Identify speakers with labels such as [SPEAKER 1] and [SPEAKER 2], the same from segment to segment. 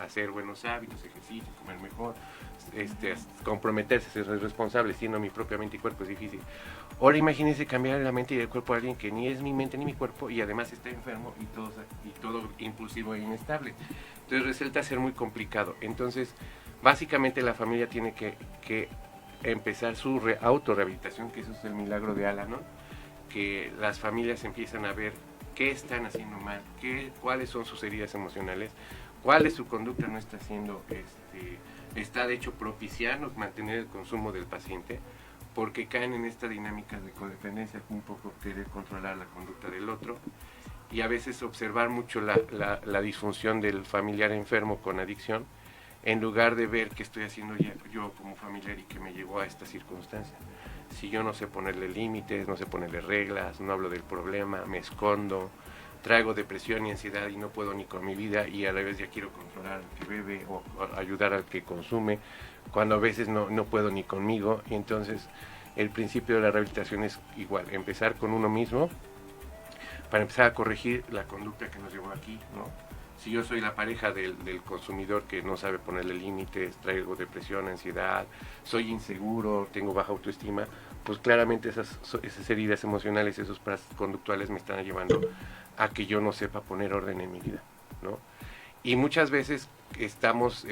[SPEAKER 1] hacer buenos hábitos, ejercicio, comer mejor, comprometerse, ser responsable, siendo mi propia mente y cuerpo es difícil. Ahora imagínense cambiar la mente y el cuerpo de alguien que ni es mi mente ni mi cuerpo y además está enfermo y todo impulsivo e inestable. Entonces resulta ser muy complicado. Entonces, básicamente la familia tiene que empezar su autorrehabilitación, que eso es el milagro de Al-Anon, que las familias empiezan a ver qué están haciendo mal, cuáles son sus heridas emocionales, cuál es su conducta no está haciendo, está de hecho propiciando mantener el consumo del paciente, porque caen en esta dinámica de codependencia, un poco querer controlar la conducta del otro, y a veces observar mucho la disfunción del familiar enfermo con adicción, en lugar de ver qué estoy haciendo yo como familiar y que me llevó a esta circunstancia. Si yo no sé ponerle límites, no sé ponerle reglas, no hablo del problema, me escondo, traigo depresión y ansiedad y no puedo ni con mi vida y a la vez ya quiero controlar al que bebe o ayudar al que consume, cuando a veces no puedo ni conmigo. Y entonces el principio de la rehabilitación es igual, empezar con uno mismo para empezar a corregir la conducta que nos llevó aquí, ¿no? Si yo soy la pareja del consumidor que no sabe ponerle límites, traigo depresión, ansiedad, soy inseguro, tengo baja autoestima, pues claramente esas heridas emocionales, esos pasos conductuales me están llevando a que yo no sepa poner orden en mi vida, ¿no? Y muchas veces estamos,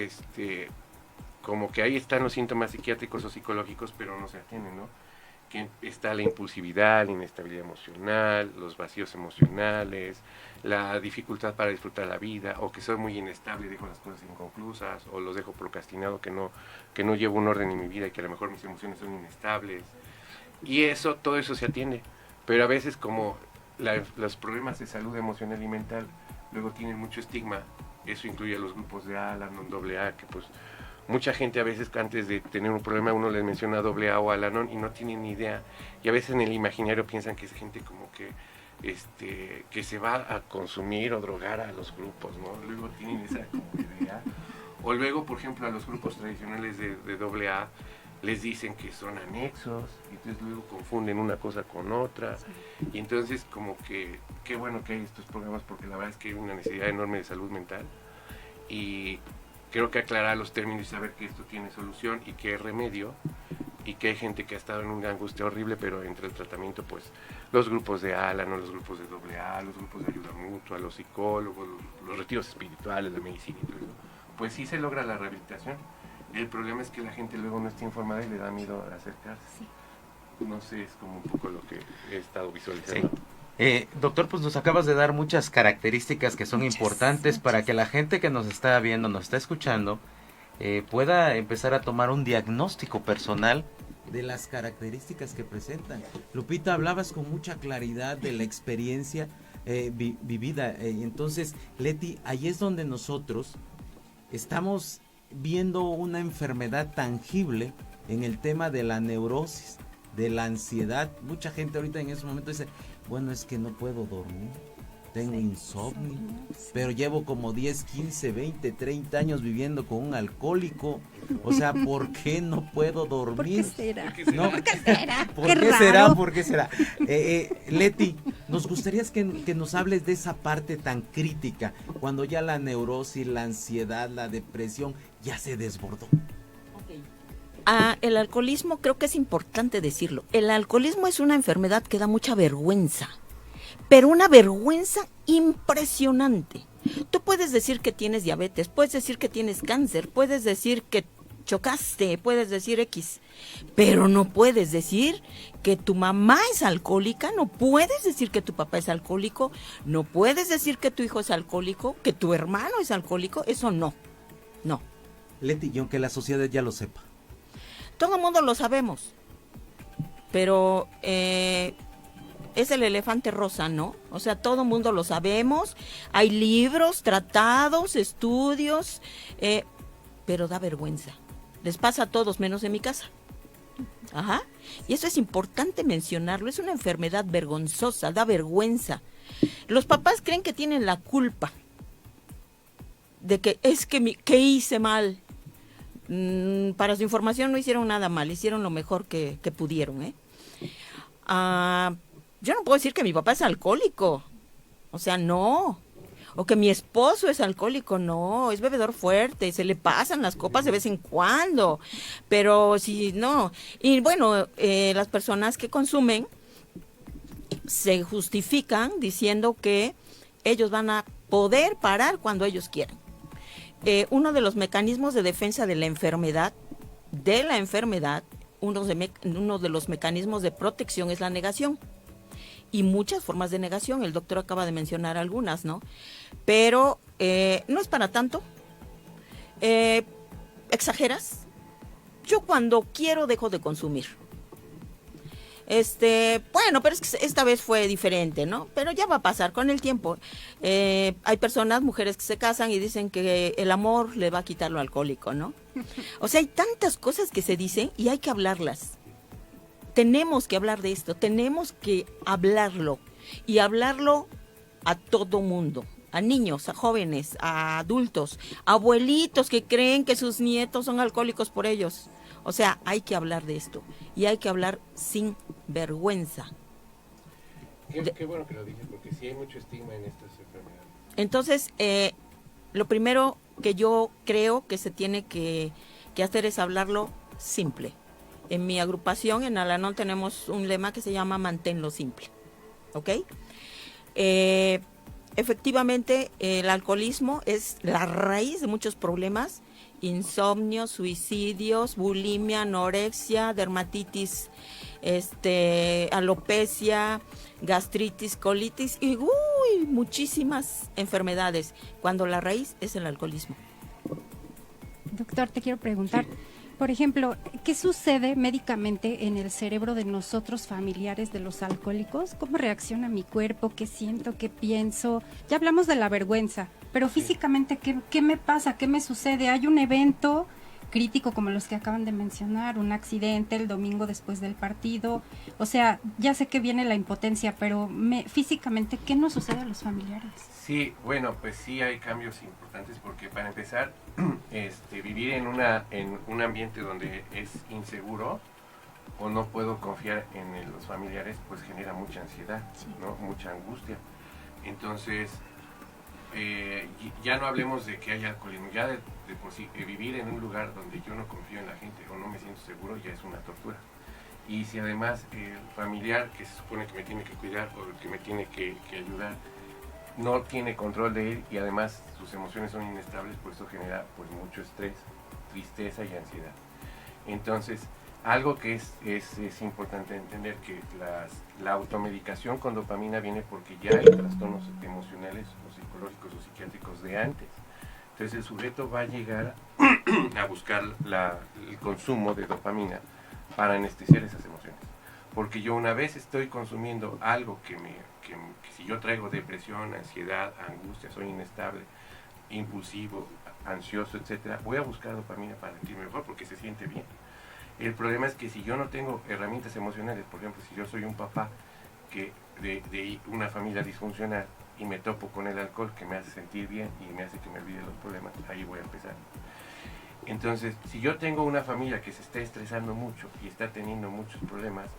[SPEAKER 1] como que ahí están los síntomas psiquiátricos o psicológicos, pero no se atienden, ¿no? Que está la impulsividad, la inestabilidad emocional, los vacíos emocionales, la dificultad para disfrutar la vida, o que soy muy inestable y dejo las cosas inconclusas, o los dejo procrastinado, que no llevo un orden en mi vida y que a lo mejor mis emociones son inestables. Y todo eso se atiende. Pero a veces como los problemas de salud emocional y mental luego tienen mucho estigma, eso incluye a los grupos de Al-Anon, AA, que pues mucha gente a veces antes de tener un problema uno les menciona AA o Al-Anon y no tienen ni idea, y a veces en el imaginario piensan que es gente como que se va a consumir o drogar a los grupos, ¿no? Luego tienen esa como idea. O luego, por ejemplo, a los grupos tradicionales de AA les dicen que son anexos, y entonces luego confunden una cosa con otra, y entonces como que qué bueno que hay estos programas, porque la verdad es que hay una necesidad enorme de salud mental, y creo que aclarar los términos y saber que esto tiene solución y que hay remedio, y que hay gente que ha estado en una angustia horrible, pero entre el tratamiento, pues, los grupos de Al-Anon, los grupos de AA, los grupos de ayuda mutua, los psicólogos, los retiros espirituales, la medicina y todo eso, pues sí se logra la rehabilitación. El problema es que la gente luego no está informada y le da miedo acercarse. Sí. No sé, es como un poco lo que he estado visualizando.
[SPEAKER 2] Sí. Doctor, pues nos acabas de dar muchas características que son importantes para que la gente que nos está viendo, nos está escuchando, pueda empezar a tomar un diagnóstico personal de las características que presentan. Lupita, hablabas con mucha claridad de la experiencia vivida. Entonces, Leti, ahí es donde nosotros estamos viendo una enfermedad tangible en el tema de la neurosis, de la ansiedad. Mucha gente ahorita en ese momento dice, bueno, es que no puedo dormir, tengo insomnio, pero llevo como 10, 15, 20, 30 años viviendo con un alcohólico. O sea, ¿por qué no puedo dormir?
[SPEAKER 3] ¿Por qué será?
[SPEAKER 2] ¿No?
[SPEAKER 3] ¿Por qué será?
[SPEAKER 2] ¿Por
[SPEAKER 3] qué
[SPEAKER 2] qué
[SPEAKER 3] raro.
[SPEAKER 2] será? ¿Por qué será? Leti, nos gustaría que nos hables de esa parte tan crítica, cuando ya la neurosis, la ansiedad, la depresión ya se desbordó.
[SPEAKER 4] El alcoholismo, creo que es importante decirlo. El alcoholismo es una enfermedad que da mucha vergüenza, pero una vergüenza impresionante. Tú puedes decir que tienes diabetes, puedes decir que tienes cáncer, puedes decir que chocaste, puedes decir X, pero no puedes decir que tu mamá es alcohólica, no puedes decir que tu papá es alcohólico, no puedes decir que tu hijo es alcohólico, que tu hermano es alcohólico, eso no.
[SPEAKER 2] Leti, y aunque la sociedad ya lo sepa.
[SPEAKER 4] Todo el mundo lo sabemos, pero es el elefante rosa, ¿no? O sea, todo el mundo lo sabemos, hay libros, tratados, estudios, pero da vergüenza. Les pasa a todos, menos en mi casa. Ajá. Y eso es importante mencionarlo, es una enfermedad vergonzosa, da vergüenza. Los papás creen que tienen la culpa de que es que ¿qué hice mal? Para su información no hicieron nada mal, hicieron lo mejor que pudieron, Yo no puedo decir que mi papá es alcohólico, o sea, no. o que mi esposo es alcohólico, no, es bebedor fuerte, se le pasan las copas de vez en cuando, pero si no, y bueno, las personas que consumen se justifican diciendo que ellos van a poder parar cuando ellos quieran. Uno de los mecanismos de defensa de la enfermedad, uno de los mecanismos de protección es la negación. Y muchas formas de negación, el doctor acaba de mencionar algunas, ¿no? Pero no es para tanto. ¿Exageras? Yo cuando quiero dejo de consumir. Bueno, pero es que esta vez fue diferente, ¿no? Pero ya va a pasar con el tiempo. Hay personas, mujeres que se casan y dicen que el amor le va a quitar lo alcohólico, ¿no? O sea, hay tantas cosas que se dicen y hay que hablarlas. Tenemos que hablar de esto, tenemos que hablarlo y hablarlo a todo mundo, a niños, a jóvenes, a adultos, a abuelitos que creen que sus nietos son alcohólicos por ellos. O sea, hay que hablar de esto y hay que hablar sin vergüenza.
[SPEAKER 1] Qué bueno que lo dices, porque sí hay mucho estigma en estas enfermedades.
[SPEAKER 4] Entonces, lo primero que yo creo que se tiene que hacer es hablarlo simple. En mi agrupación, en Al-Anon, tenemos un lema que se llama manténlo simple. ¿Ok? Efectivamente, el alcoholismo es la raíz de muchos problemas: insomnio, suicidios, bulimia, anorexia, dermatitis, alopecia, gastritis, colitis y muchísimas enfermedades, cuando la raíz es el alcoholismo.
[SPEAKER 3] Doctor, te quiero preguntar,
[SPEAKER 1] Sí.
[SPEAKER 3] por ejemplo, ¿qué sucede médicamente en el cerebro de nosotros familiares de los alcohólicos? ¿Cómo reacciona mi cuerpo? ¿Qué siento? ¿Qué pienso? Ya hablamos de la vergüenza, pero físicamente, ¿qué me pasa? ¿Qué me sucede? ¿Hay un evento crítico como los que acaban de mencionar? ¿Un accidente el domingo después del partido? O sea, ya sé que viene la impotencia, pero físicamente, ¿qué nos sucede a los familiares?
[SPEAKER 1] Sí, bueno, pues sí hay cambios importantes, porque para empezar, vivir en un ambiente donde es inseguro o no puedo confiar en los familiares, pues genera mucha ansiedad, ¿no? Mucha angustia. Entonces, ya no hablemos de que haya alcoholismo, ya de por sí, vivir en un lugar donde yo no confío en la gente o no me siento seguro ya es una tortura. Y si además el familiar que se supone que me tiene que cuidar o que me tiene que ayudar no tiene control de él y además sus emociones son inestables, pues eso genera pues mucho estrés, tristeza y ansiedad. Entonces, algo que es importante entender que la automedicación con dopamina viene porque ya hay trastornos emocionales o psicológicos o psiquiátricos de antes. Entonces el sujeto va a llegar a buscar el consumo de dopamina para anestesiar esas emociones. Porque yo una vez estoy consumiendo algo que si yo traigo depresión, ansiedad, angustia, soy inestable, impulsivo, ansioso, etcétera, voy a buscar dopamina para sentirme mejor porque se siente bien. El problema es que si yo no tengo herramientas emocionales, por ejemplo, si yo soy un papá de una familia disfuncional y me topo con el alcohol que me hace sentir bien y me hace que me olvide los problemas, ahí voy a empezar. Entonces, si yo tengo una familia que se está estresando mucho y está teniendo muchos problemas,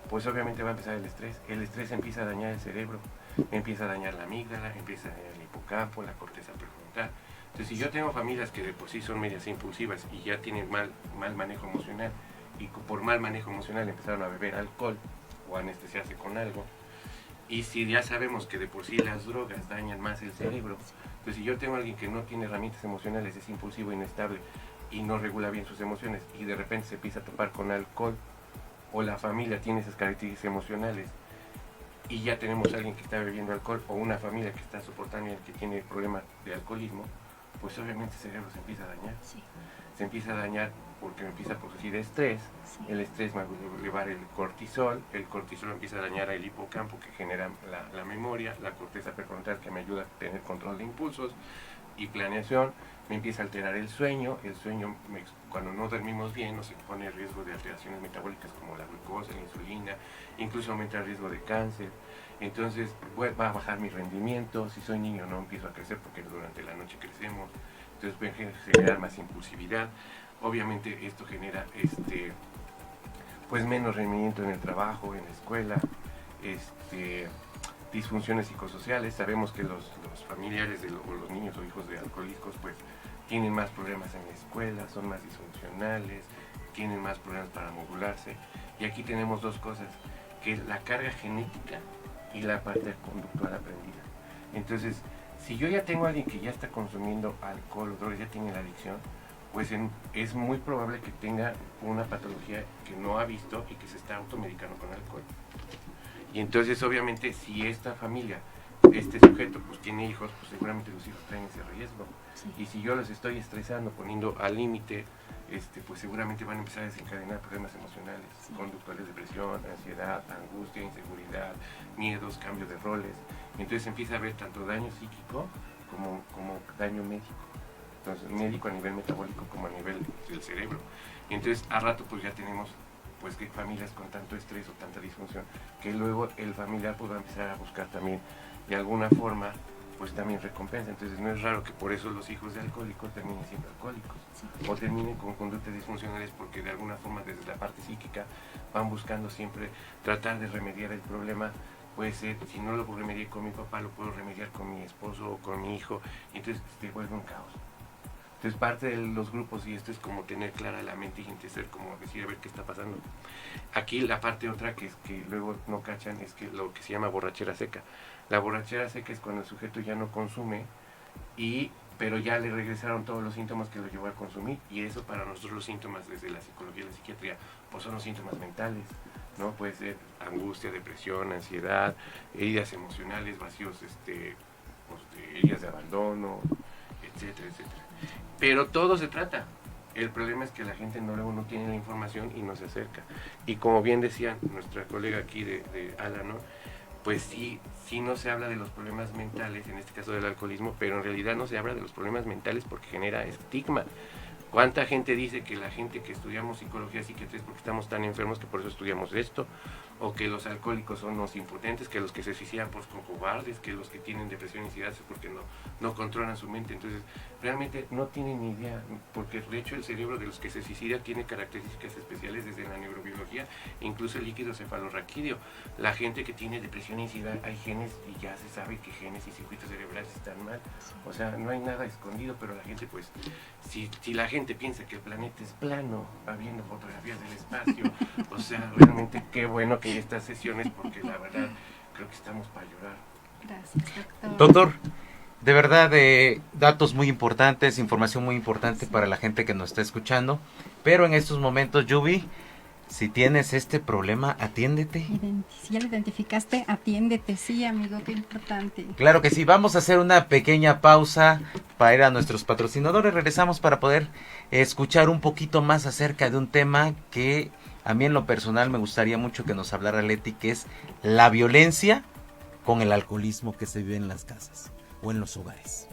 [SPEAKER 1] pues obviamente va a empezar el estrés. El estrés empieza a dañar el cerebro, empieza a dañar la amígdala, empieza a dañar el hipocampo, la corteza prefrontal. Entonces, si yo tengo familias que de por sí son medias impulsivas y ya tienen mal manejo emocional, y por mal manejo emocional empezaron a beber alcohol o a anestesiarse con algo, y si ya sabemos que de por sí las drogas dañan más el cerebro, entonces si yo tengo a alguien que no tiene herramientas emocionales, es impulsivo, inestable y no regula bien sus emociones y de repente se empieza a topar con alcohol, o la familia tiene esas características emocionales y ya tenemos a alguien que está bebiendo alcohol, o una familia que está soportando y que tiene problemas de alcoholismo, pues obviamente el cerebro se empieza a dañar.
[SPEAKER 3] Sí.
[SPEAKER 1] Se empieza a dañar porque empieza a producir estrés, el estrés va a elevar el cortisol empieza a dañar el hipocampo que genera la memoria, la corteza prefrontal que me ayuda a tener control de impulsos y planeación, me empieza a alterar el sueño cuando no dormimos bien nos expone el riesgo de alteraciones metabólicas como la glucosa, la insulina, incluso aumenta el riesgo de cáncer. Entonces va a bajar mi rendimiento, si soy niño no empiezo a crecer porque durante la noche crecemos, entonces puede generar más impulsividad. Obviamente esto genera pues menos rendimiento en el trabajo, en la escuela, disfunciones psicosociales. Sabemos que los familiares o los niños o hijos de alcohólicos pues tienen más problemas en la escuela, son más disfuncionales, tienen más problemas para modularse. Y aquí tenemos dos cosas, que es la carga genética y la parte conductual aprendida. Entonces, si yo ya tengo a alguien que ya está consumiendo alcohol o drogas, ya tiene la adicción, pues es muy probable que tenga una patología que no ha visto y que se está automedicando con alcohol. Y entonces, obviamente, si esta familia, este sujeto, pues tiene hijos, pues seguramente los hijos traen ese riesgo. Sí. Y si yo los estoy estresando, poniendo al límite, pues seguramente van a empezar a desencadenar problemas emocionales, sí, conductuales, depresión, ansiedad, angustia, inseguridad, miedos, cambio de roles. Entonces empieza a haber tanto daño psíquico como daño médico. Entonces, médico a nivel metabólico como a nivel del cerebro. Y entonces, a rato, pues ya tenemos pues que familias con tanto estrés o tanta disfunción, que luego el familiar pues va a empezar a buscar también, de alguna forma, pues también recompensa. Entonces, no es raro que por eso los hijos de alcohólicos terminen siendo alcohólicos, sí, o terminen con conductas disfuncionales, porque de alguna forma, desde la parte psíquica, van buscando siempre tratar de remediar el problema. Puede ser, si no lo remedié con mi papá, lo puedo remediar con mi esposo o con mi hijo, y entonces se vuelve un caos. Entonces parte de los grupos, y esto es como tener clara la mente y entender, como decir, a ver qué está pasando. Aquí la parte otra que es que luego no cachan es que lo que se llama borrachera seca. La borrachera seca es cuando el sujeto ya no consume, pero ya le regresaron todos los síntomas que lo llevó a consumir, y eso para nosotros los síntomas desde la psicología y la psiquiatría, pues son los síntomas mentales, ¿no? Puede ser angustia, depresión, ansiedad, heridas emocionales, vacíos, heridas de abandono, etcétera, etcétera. Pero todo se trata. El problema es que la gente luego no tiene la información y no se acerca. Y como bien decía nuestra colega aquí de Ala, ¿no? Pues sí no se habla de los problemas mentales, en este caso del alcoholismo, pero en realidad no se habla de los problemas mentales porque genera estigma. ¿Cuánta gente dice que la gente que estudiamos psicología, psiquiatría es porque estamos tan enfermos que por eso estudiamos esto? O que los alcohólicos son los impotentes, que los que se suicidan pues son cobardes, que los que tienen depresión y ansiedad es porque no controlan su mente. Entonces, realmente no tienen ni idea, porque de hecho el cerebro de los que se suicidan tiene características especiales desde la neurobiología, incluso el líquido cefalorraquídeo. La gente que tiene depresión y ansiedad, hay genes y ya se sabe que genes y circuitos cerebrales están mal. O sea, no hay nada escondido, pero la gente pues, si la gente piensa que el planeta es plano, va viendo fotografías del espacio, o sea, realmente qué bueno que hay estas sesiones, porque la verdad creo que estamos para llorar.
[SPEAKER 3] Gracias, doctor.
[SPEAKER 2] Doctor, de verdad, datos muy importantes, información muy importante, sí, para la gente que nos está escuchando, pero en estos momentos, Yubi, si tienes este problema, atiéndete.
[SPEAKER 3] Si ya lo identificaste, atiéndete, sí, amigo, qué importante.
[SPEAKER 2] Claro que sí, vamos a hacer una pequeña pausa para ir a nuestros patrocinadores. Regresamos para poder escuchar un poquito más acerca de un tema que a mí en lo personal me gustaría mucho que nos hablara Leti, que es la violencia con el alcoholismo que se vive en las casas o en los hogares.